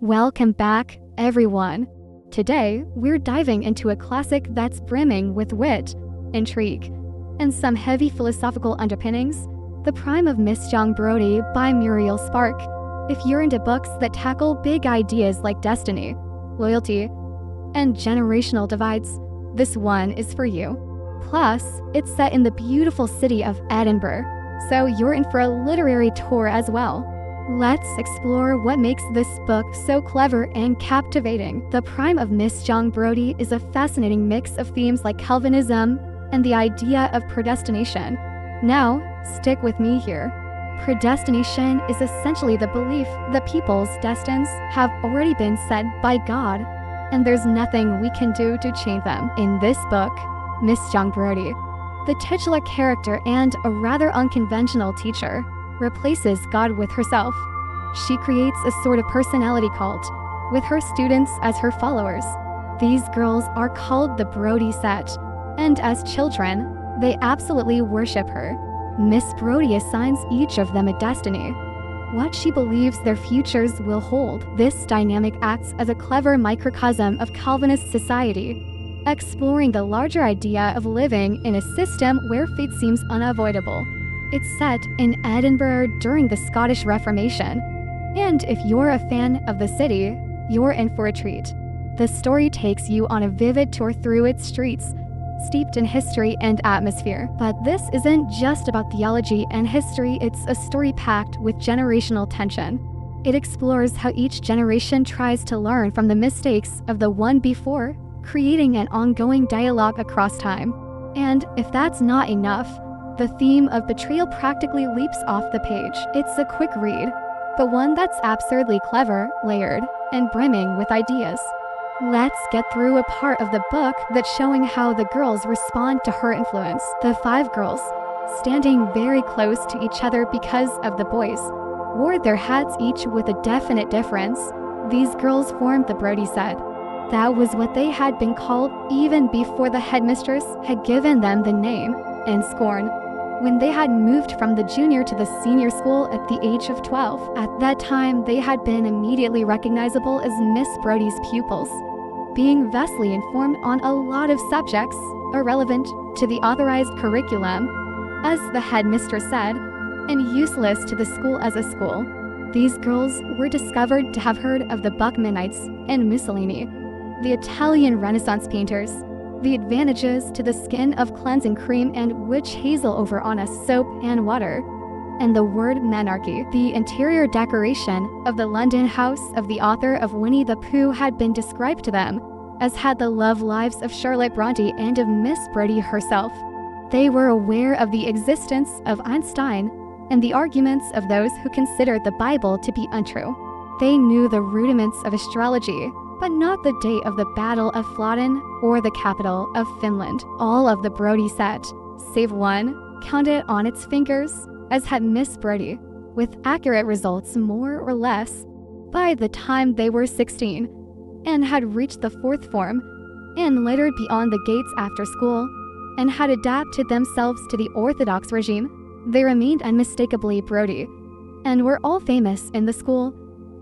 Welcome back, everyone. Today, we're diving into a classic that's brimming with wit, intrigue, and some heavy philosophical underpinnings, The Prime of Miss Jean Brodie by Muriel Spark. If you're into books that tackle big ideas like destiny, loyalty, and generational divides, this one is for you. Plus, it's set in the beautiful city of Edinburgh, so you're in for a literary tour as well. Let's explore what makes this book so clever and captivating. The Prime of Miss Jean Brodie is a fascinating mix of themes like Calvinism and the idea of predestination. Now, stick with me here. Predestination is essentially the belief that people's destinies have already been set by God, and there's nothing we can do to change them. In this book, Miss Jean Brodie, the titular character and a rather unconventional teacher, replaces God with herself. She creates a sort of personality cult, with her students as her followers. These girls are called the Brodie set, and as children, they absolutely worship her. Miss Brodie assigns each of them a destiny, what she believes their futures will hold. This dynamic acts as a clever microcosm of Calvinist society, exploring the larger idea of living in a system where fate seems unavoidable. It's set in Edinburgh during the Scottish Reformation, and if you're a fan of the city, you're in for a treat. The story takes you on a vivid tour through its streets, steeped in history and atmosphere. But this isn't just about theology and history, it's a story packed with generational tension. It explores how each generation tries to learn from the mistakes of the one before, creating an ongoing dialogue across time. And if that's not enough, the theme of betrayal practically leaps off the page. It's a quick read, but one that's absurdly clever, layered, and brimming with ideas. Let's get through a part of the book that's showing how the girls respond to her influence. The 5 girls, standing very close to each other because of the boys, wore their hats each with a definite difference. These girls formed the Brodie set. That was what they had been called even before the headmistress had given them the name, in scorn, when they had moved from the junior to the senior school at the age of 12. At that time, they had been immediately recognizable as Miss Brodie's pupils, being vastly informed on a lot of subjects irrelevant to the authorized curriculum, as the headmistress said, and useless to the school as a school. These girls were discovered to have heard of the Buckmanites and Mussolini, the Italian Renaissance painters, the advantages to the skin of cleansing cream and witch hazel over honest soap and water, and the word monarchy. The interior decoration of the London house of the author of Winnie the Pooh had been described to them, as had the love lives of Charlotte Bronte and of Miss Brodie herself. They were aware of the existence of Einstein and the arguments of those who considered the Bible to be untrue. They knew the rudiments of astrology, but not the date of the Battle of Flodden or the capital of Finland. All of the Brodie set, save one, counted on its fingers, as had Miss Brodie, with accurate results more or less, by the time they were 16, and had reached the 4th form, and littered beyond the gates after school, and had adapted themselves to the orthodox regime. They remained unmistakably Brodie, and were all famous in the school,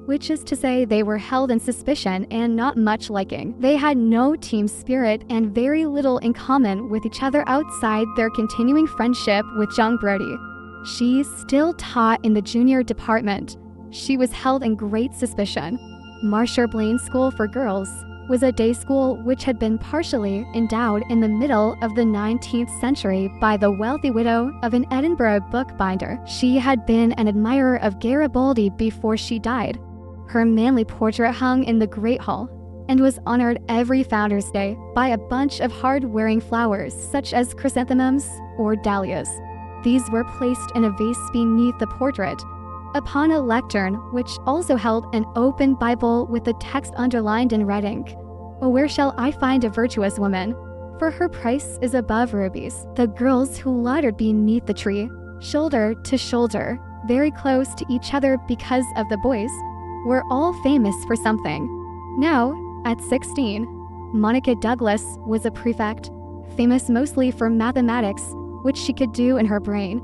which is to say they were held in suspicion and not much liking. They had no team spirit and very little in common with each other outside their continuing friendship with Jean Brodie. She still taught in the junior department. She was held in great suspicion. Marsha Blaine School for Girls was a day school which had been partially endowed in the middle of the 19th century by the wealthy widow of an Edinburgh bookbinder. She had been an admirer of Garibaldi before she died. Her manly portrait hung in the Great Hall and was honored every Founder's Day by a bunch of hard-wearing flowers such as chrysanthemums or dahlias. These were placed in a vase beneath the portrait, upon a lectern which also held an open Bible with the text underlined in red ink. "Oh, where shall I find a virtuous woman? For her price is above rubies." The girls who loitered beneath the tree, shoulder to shoulder, very close to each other because of the boys, were all famous for something. Now, at 16, Monica Douglas was a prefect, famous mostly for mathematics, which she could do in her brain,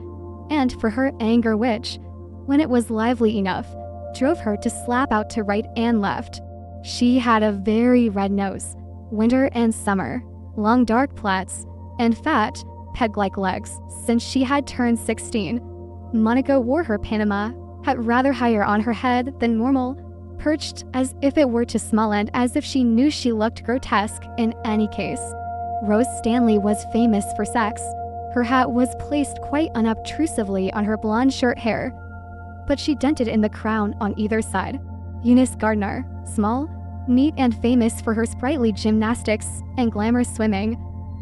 and for her anger which, when it was lively enough, drove her to slap out to right and left. She had a very red nose, winter and summer, long dark plaits, and fat, peg-like legs. Since she had turned 16, Monica wore her Panama hat rather higher on her head than normal, perched as if it were too small and as if she knew she looked grotesque in any case. Rose Stanley was famous for sex. Her hat was placed quite unobtrusively on her blonde short hair, but she dented in the crown on either side. Eunice Gardner, small, neat and famous for her sprightly gymnastics and glamorous swimming,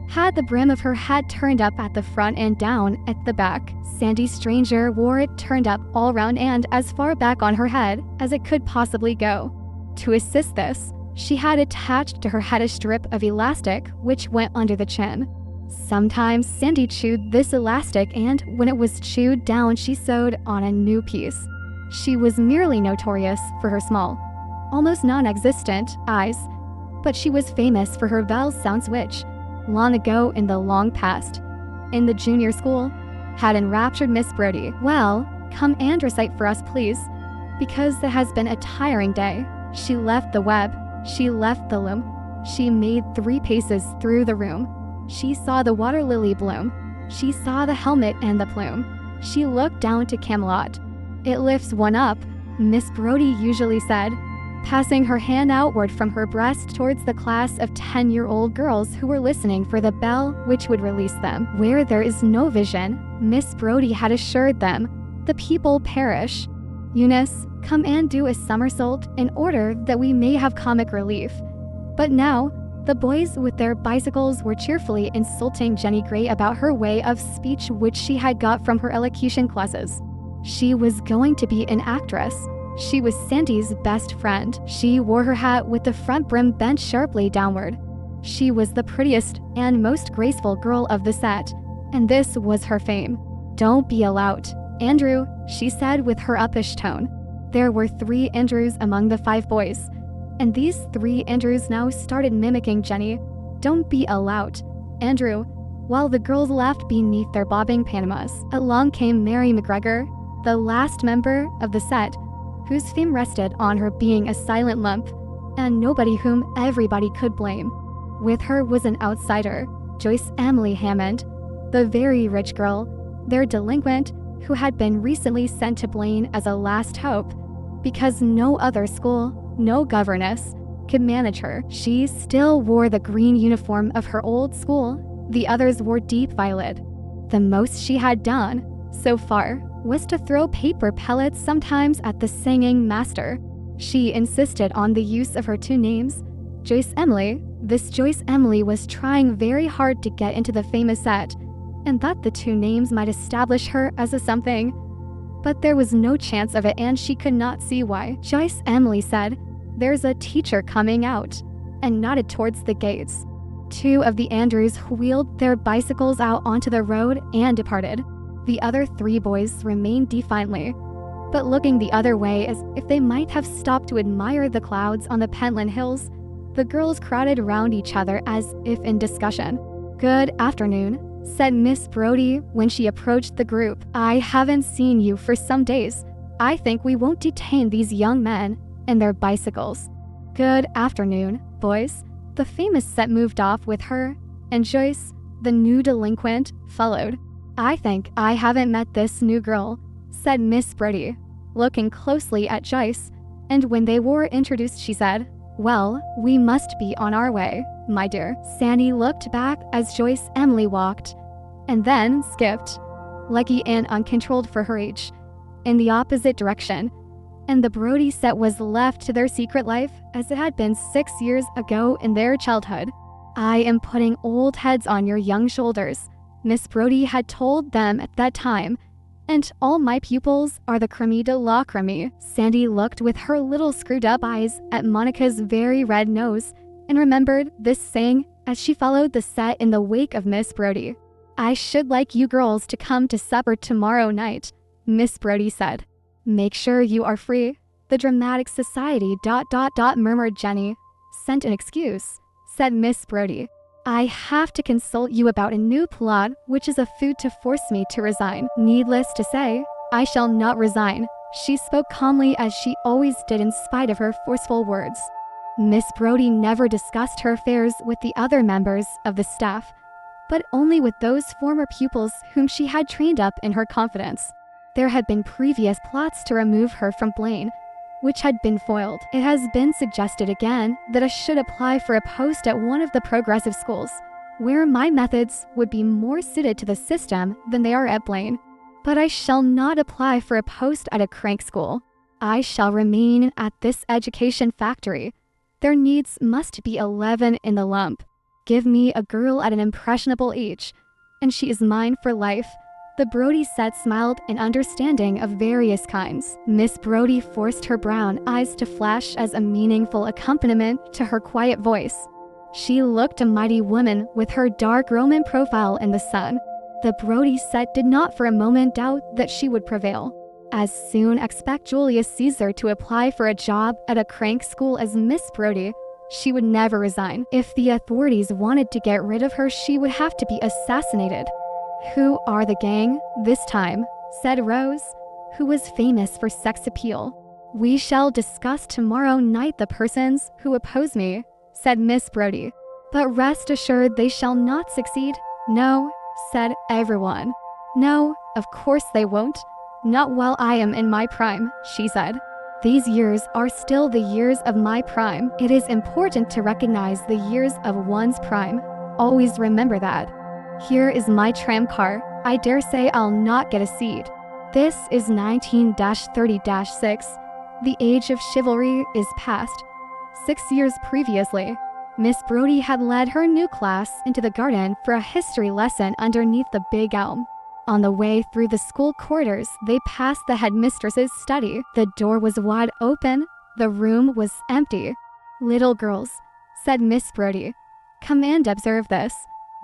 had the brim of her hat turned up at the front and down at the back. Sandy Stranger wore it turned up all round and as far back on her head as it could possibly go. To assist this, she had attached to her head a strip of elastic which went under the chin. Sometimes Sandy chewed this elastic, and when it was chewed down she sewed on a new piece. She was merely notorious for her small, almost non-existent eyes, but she was famous for her vowel sounds which, long ago in the long past, in the junior school, had enraptured Miss Brodie. "Well, come and recite for us, please, because it has been a tiring day." She left the web, she left the loom, she made 3 paces through the room. She saw the water lily bloom, she saw the helmet and the plume. She looked down to Camelot. "It lifts one up," Miss Brodie usually said, passing her hand outward from her breast towards the class of 10-year-old girls who were listening for the bell which would release them. Where there is no vision, Miss Brodie had assured them, the people perish. "Eunice, come and do a somersault in order that we may have comic relief." But now, the boys with their bicycles were cheerfully insulting Jenny Gray about her way of speech which she had got from her elocution classes. She was going to be an actress. She was Sandy's best friend. She wore her hat with the front brim bent sharply downward. She was the prettiest and most graceful girl of the set, and this was her fame. "Don't be a lout, Andrew," she said with her uppish tone. There were 3 Andrews among the 5 boys, and these 3 Andrews now started mimicking Jenny. "Don't be a lout, Andrew," while the girls laughed beneath their bobbing Panamas. Along came Mary McGregor, the last member of the set, whose fame rested on her being a silent lump, and nobody whom everybody could blame. With her was an outsider, Joyce Emily Hammond, the very rich girl, their delinquent, who had been recently sent to Blaine as a last hope, because no other school, no governess, could manage her. She still wore the green uniform of her old school, the others wore deep violet. The most she had done, so far, was to throw paper pellets sometimes at the singing master. She insisted on the use of her 2 names, Joyce Emily. This Joyce Emily was trying very hard to get into the famous set, and thought the 2 names might establish her as a something. But there was no chance of it, and she could not see why. Joyce Emily said, "There's a teacher coming out," and nodded towards the gates. 2 of the Andrews wheeled their bicycles out onto the road and departed. The other 3 boys remained defiantly, but looking the other way as if they might have stopped to admire the clouds on the Pentland Hills. The girls crowded round each other as if in discussion. "Good afternoon," said Miss Brodie when she approached the group. "I haven't seen you for some days. I think we won't detain these young men and their bicycles." "Good afternoon, boys." The famous set moved off with her, and Joyce, the new delinquent, followed. "I think I haven't met this new girl," said Miss Brodie, looking closely at Joyce, and when they were introduced she said, "Well, we must be on our way, my dear." Sandy looked back as Joyce Emily walked, and then skipped, leggy and uncontrolled for her age, in the opposite direction, and the Brodie set was left to their secret life as it had been 6 years ago in their childhood. "I am putting old heads on your young shoulders," Miss Brodie had told them at that time, "and all my pupils are the creme de la creme." Sandy looked with her little screwed-up eyes at Monica's very red nose and remembered this saying as she followed the set in the wake of Miss Brodie. "I should like you girls to come to supper tomorrow night," Miss Brodie said. "Make sure you are free." "The Dramatic Society ... murmured Jenny. "Sent an excuse," said Miss Brodie. "I have to consult you about a new plot which is a food to force me to resign." "Needless to say, I shall not resign," She spoke calmly as she always did in spite of her forceful words. Miss Brodie never discussed her affairs with the other members of the staff, but only with those former pupils whom she had trained up in her confidence. There had been previous plots to remove her from Blaine, which had been foiled. It has been suggested again that I should apply for a post at one of the progressive schools, where my methods would be more suited to the system than they are at Blaine. But I shall not apply for a post at a crank school. I shall remain at this education factory. Their needs must be 11 in the lump. Give me a girl at an impressionable age, and she is mine for life. The Brodie set smiled in understanding of various kinds. Miss Brodie forced her brown eyes to flash as a meaningful accompaniment to her quiet voice. She looked a mighty woman with her dark Roman profile in the sun. The Brodie set did not for a moment doubt that she would prevail. As soon expect Julius Caesar to apply for a job at a crank school as Miss Brodie. She would never resign. If the authorities wanted to get rid of her, she would have to be assassinated. Who are the gang this time? Said Rose, who was famous for sex appeal. We shall discuss tomorrow night the persons who oppose me, said Miss Brodie. But rest assured they shall not succeed. No, said everyone. No, of course they won't. Not while I am in my prime, she said. These years are still the years of my prime. It is important to recognize the years of one's prime. Always remember that. Here is my tram car. I dare say I'll not get a seat. This is 19-30-6. The age of chivalry is past. 6 years previously, Miss Brodie had led her new class into the garden for a history lesson underneath the big elm. On the way through the school corridors, they passed the headmistress's study. The door was wide open. The room was empty. Little girls, said Miss Brodie, come and observe this.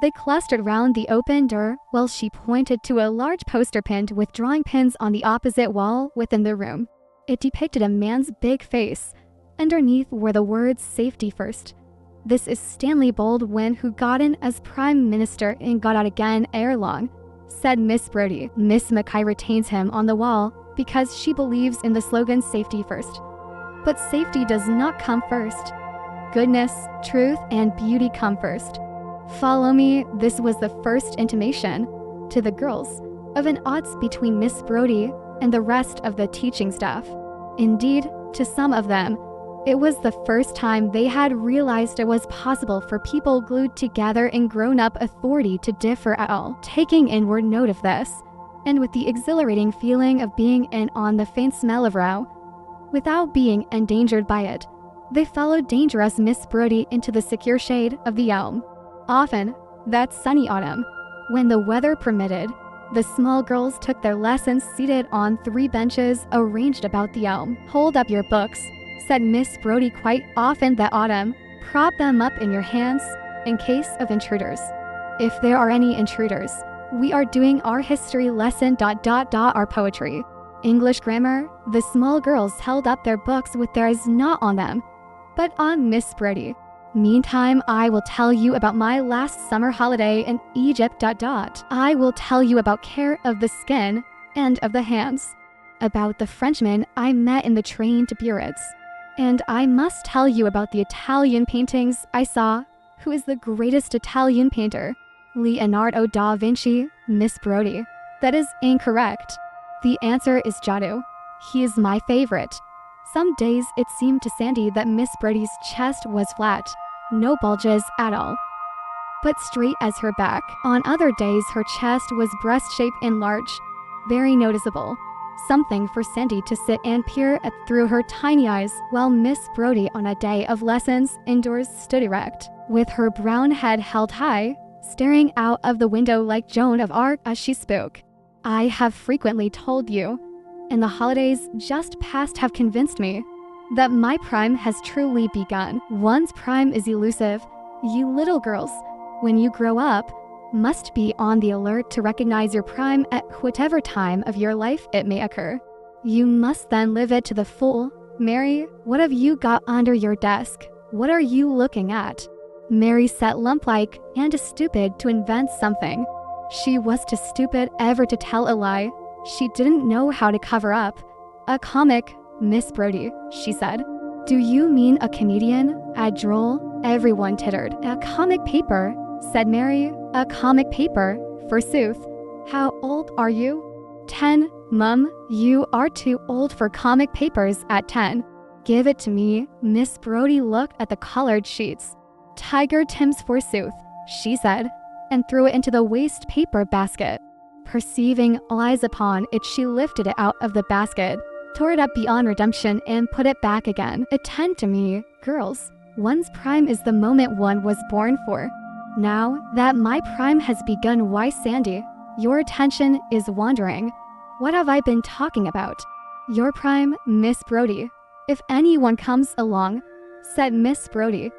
They clustered round the open door while she pointed to a large poster pinned with drawing pins on the opposite wall within the room. It depicted a man's big face. Underneath were the words "Safety First." This is Stanley Baldwin, who got in as Prime Minister and got out again ere long, said Miss Brodie. Miss Mackay retains him on the wall because she believes in the slogan "Safety First." But safety does not come first. Goodness, truth, and beauty come first. Follow me. This was the first intimation to the girls of an odds between Miss Brodie and the rest of the teaching staff. Indeed, to some of them, it was the first time they had realized it was possible for people glued together in grown-up authority to differ at all. Taking inward note of this, and with the exhilarating feeling of being in on the faint smell of row, without being endangered by it, they followed dangerous Miss Brodie into the secure shade of the elm. Often, that sunny autumn, when the weather permitted, the small girls took their lessons seated on 3 benches arranged about the elm. Hold up your books, said Miss Brodie quite often that autumn. Prop them up in your hands in case of intruders. If there are any intruders, we are doing our history lesson ... our poetry. English grammar. The small girls held up their books with theirs not on them, but on Miss Brodie. Meantime, I will tell you about my last summer holiday in Egypt ... I will tell you about care of the skin and of the hands, about the Frenchman I met in the train to Biarritz. And I must tell you about the Italian paintings I saw. Who is the greatest Italian painter? Leonardo da Vinci, Miss Brodie. That is incorrect. The answer is Giotto. He is my favorite. Some days it seemed to Sandy that Miss Brodie's chest was flat, no bulges at all, but straight as her back. On other days her chest was breast-shaped and large, very noticeable. Something for Sandy to sit and peer at through her tiny eyes, while Miss Brodie on a day of lessons indoors stood erect, with her brown head held high, staring out of the window like Joan of Arc as she spoke. I have frequently told you, and the holidays just past have convinced me, that my prime has truly begun. One's prime is elusive. You little girls, when you grow up, must be on the alert to recognize your prime at whatever time of your life it may occur. You must then live it to the full. Mary, what have you got under your desk? What are you looking at? Mary sat lump-like and too stupid to invent something. She was too stupid ever to tell a lie. She didn't know how to cover up. "A comic, Miss Brodie," she said. "Do you mean a comedian? A droll?" Everyone tittered. "A comic paper," said Mary. "A comic paper, forsooth. How old are you?" "10, Mum. You are too old for comic papers at 10. "Give it to me." Miss Brodie looked at the colored sheets. "Tiger Tims forsooth," she said, and threw it into the waste paper basket. Perceiving eyes upon it, she lifted it out of the basket, tore it up beyond redemption, and put it back again. "Attend to me, girls. One's prime is the moment one was born for. Now that my prime has begun, why, Sandy, your attention is wandering. What have I been talking about?" "Your prime, Miss Brodie. If anyone comes along," said Miss Brodie,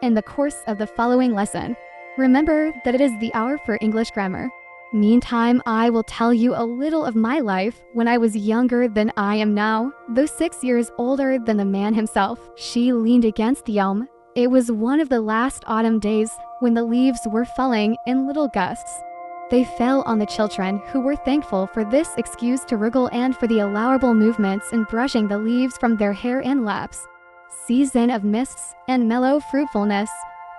"in the course of the following lesson, remember that it is the hour for English grammar. Meantime, I will tell you a little of my life when I was younger than I am now, though 6 years older than the man himself." She leaned against the elm. It was one of the last autumn days when the leaves were falling in little gusts. They fell on the children, who were thankful for this excuse to wriggle and for the allowable movements in brushing the leaves from their hair and laps. Season of mists and mellow fruitfulness.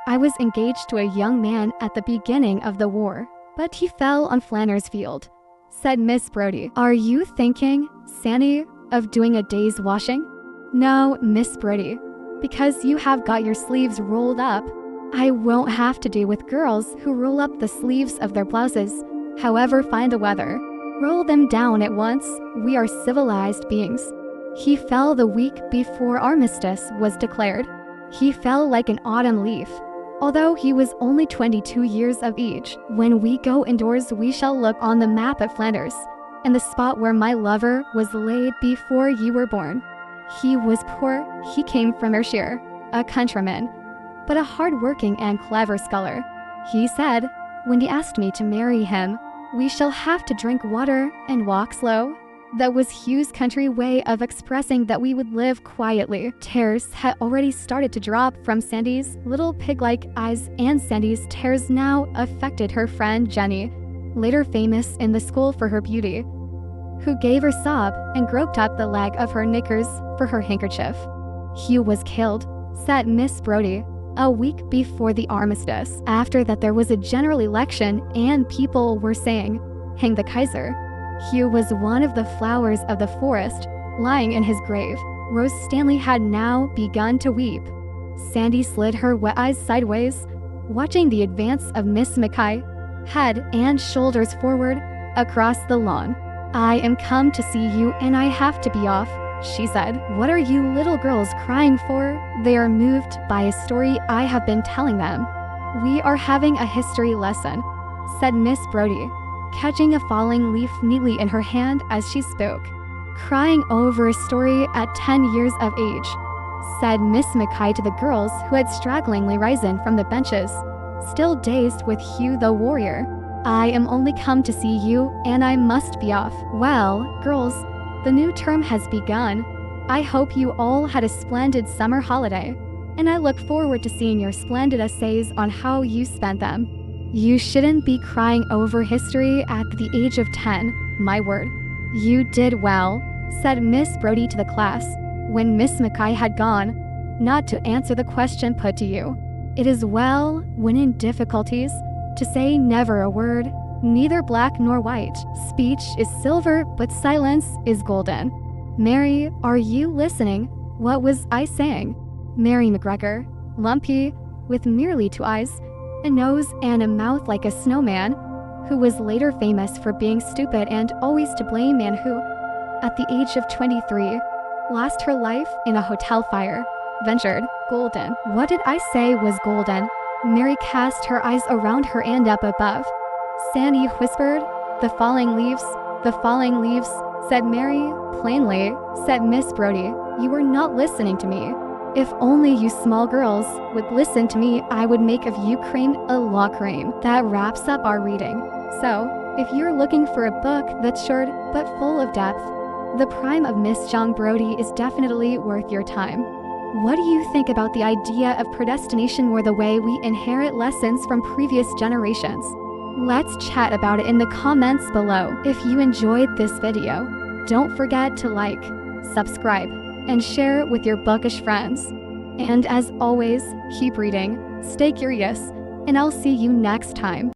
"I was engaged to a young man at the beginning of the war, but he fell on Flanders Field," said Miss Brodie. "Are you thinking, Sandy, of doing a day's washing?" "No, Miss Brodie, because you have got your sleeves rolled up. I won't have to do with girls who roll up the sleeves of their blouses, however fine the weather. Roll them down at once. We are civilized beings." He fell the week before armistice was declared. He fell like an autumn leaf, although he was only 22 years of age. When we go indoors, we shall look on the map at Flanders, and the spot where my lover was laid before you were born. He was poor. He came from Ayrshire, a countryman, but a hard-working and clever scholar. He said, when he asked me to marry him, "We shall have to drink water and walk slow." That was Hugh's country way of expressing that we would live quietly. Tears had already started to drop from Sandy's little pig-like eyes, and Sandy's tears now affected her friend Jenny, later famous in the school for her beauty, who gave her sob and groped up the leg of her knickers for her handkerchief. "Hugh was killed," said Miss Brodie, "a week before the armistice. After that there was a general election, and people were saying, 'Hang the Kaiser.' Hugh was one of the flowers of the forest, lying in his grave." Rose Stanley had now begun to weep. Sandy slid her wet eyes sideways, watching the advance of Miss Mackay, head and shoulders forward, across the lawn. "I am come to see you, and I have to be off," she said. "What are you little girls crying for?" "They are moved by a story I have been telling them." "We are having a history lesson," said Miss Brodie, catching a falling leaf neatly in her hand as she spoke. "Crying over a story at 10 years of age," said Miss Mackay to the girls who had stragglingly risen from the benches, still dazed with Hugh the warrior. "I am only come to see you, and I must be off." "Well, girls, the new term has begun. I hope you all had a splendid summer holiday, and I look forward to seeing your splendid essays on how you spent them. You shouldn't be crying over history at the age of 10, my word." "You did well," said Miss Brodie to the class, when Miss Mackay had gone, "not to answer the question put to you. It is well, when in difficulties, to say never a word, neither black nor white. Speech is silver, but silence is golden." "Mary, are you listening? What was I saying?" Mary McGregor, lumpy, with merely 2 eyes, a nose and a mouth like a snowman, who was later famous for being stupid and always to blame, and who, at the age of 23, lost her life in a hotel fire, ventured, "Golden." "What did I say was golden?" Mary cast her eyes around her and up above. Sandy whispered, "The falling leaves, the falling leaves," said Mary. "Plainly," said Miss Brodie, "you were not listening to me. If only you small girls would listen to me, I would make of you cream a law cream." That wraps up our reading. So, if you're looking for a book that's short but full of depth, The Prime of Miss Jean Brodie is definitely worth your time. What do you think about the idea of predestination, or the way we inherit lessons from previous generations? Let's chat about it in the comments below. If you enjoyed this video, don't forget to like, subscribe, and share with your bookish friends. And as always, keep reading, stay curious, and I'll see you next time.